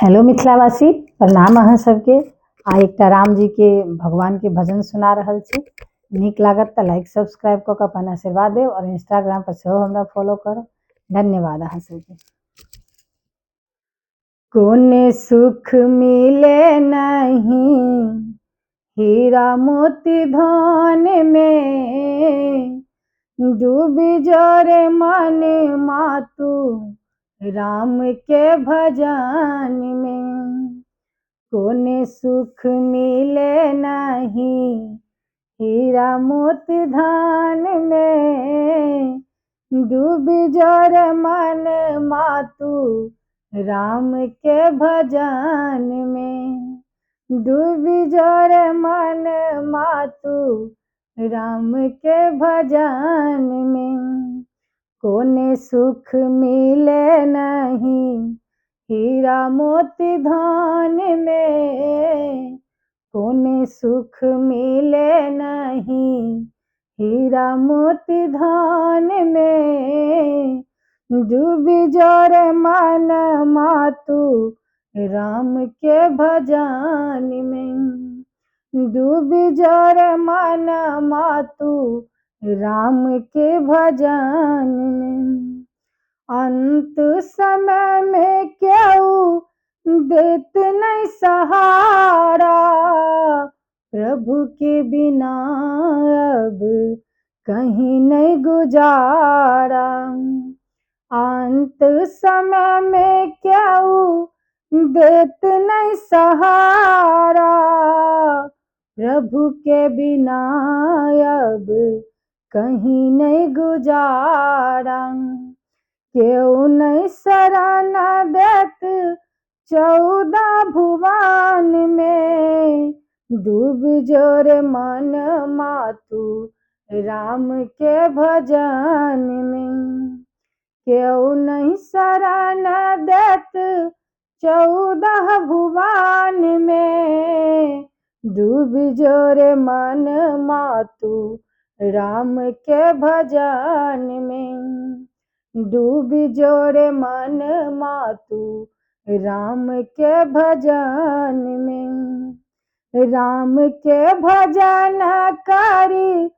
Hello मिथिलावासी, प्रणाम अहाँ सबके। आ एकटा राम जी के भगवान के भजन सुना रहल छी। नीक लागत तऽ लाइक सब्सक्राइब कऽ के अपन आशीर्वाद देव और इंस्टाग्राम पर सेहो हमरा फॉलो करो। धन्यवाद अहाँ सबके। कोन सुख मिले नहीं हीरा मोती धन में, डूबी जोरे मन मातु राम के भजन में। कोने सुख मिले नहीं हीरा मोती धन में, डूबी जोरे मन मातु राम के भजन में। डूबी जोरे मन मातु राम के भजन में। कोने सुख मिले नहीं हीरा मोती धन में, कोने सुख मिले नहीं हीरा मोती धन में। डूबी जोरे मन मातु राम के भजन में। डूबी जोरे मन मातु राम के भजन में। अंत समय में क्यों देत नहीं सहारा, प्रभु के बिना अब कहीं नहीं गुजारा। अंत समय में क्यों देत नहीं सहारा, प्रभु के बिना अब कहीं नहीं गुजारा। क्यों नहीं शरण देत 14 भुवन में, डूब जोरे मन मातु राम के भजन में। क्यों नहीं शरण देत 14 भुवन में, डूब जोरे मन मातु राम के भजन में। डूबी जोरे मन मातु राम के भजन में। राम के भजन करी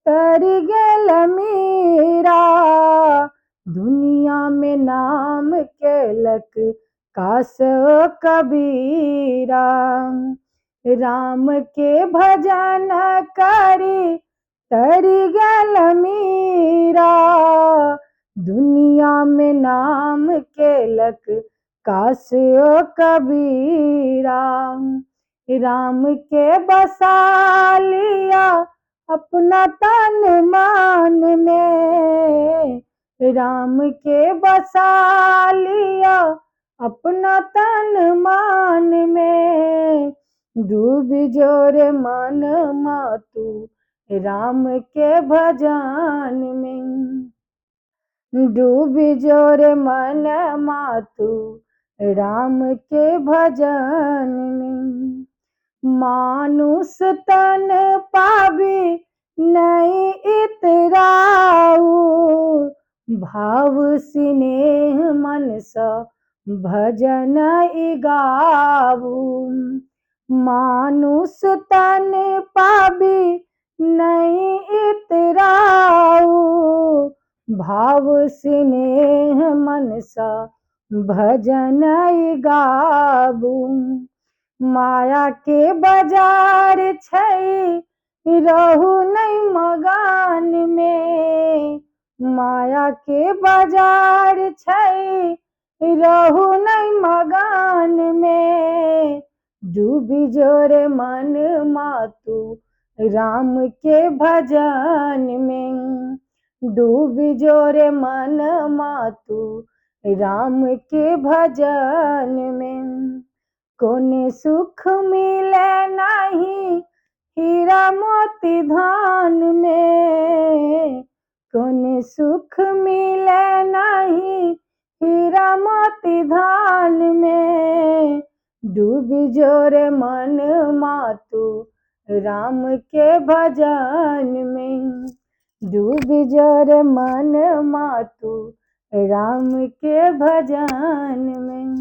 तरी गेल मीरा, दुनिया में नाम केलक कासो कबीरा। राम के भजन करी तरी गेल मीरा, दुनिया में नाम केलक कासो कबीरा। राम के बसा लिया अपना तन मन में, राम के बसा लिया अपना तन मन में। डूब जोरे मन मातु राम के भजन में। डूबी जोरे मन मातु राम के भजन में। मानुष तन पावी नहीं इतराऊ, भाव स्नेह मन सा भजन गाऊ। मानुष तन पावी नहीं इतराऊ, भाव स्नेह मन सा भजन गाबू। माया के बाजार छै रहू नहीं मगान में, माया के बाजार छै रहू नहीं मगान में। डूबी जोरे मन मातु राम के भजन में। डूबी जोरे मन मातु राम के भजन में। कोने सुख मिले नहीं हीरा मोती धन में, कोने सुख मिले नहीं हीरा मोती धन में। डूबी जोरे मन मातु राम के भजन में। डूबी जोरे मन मातु राम के भजन में।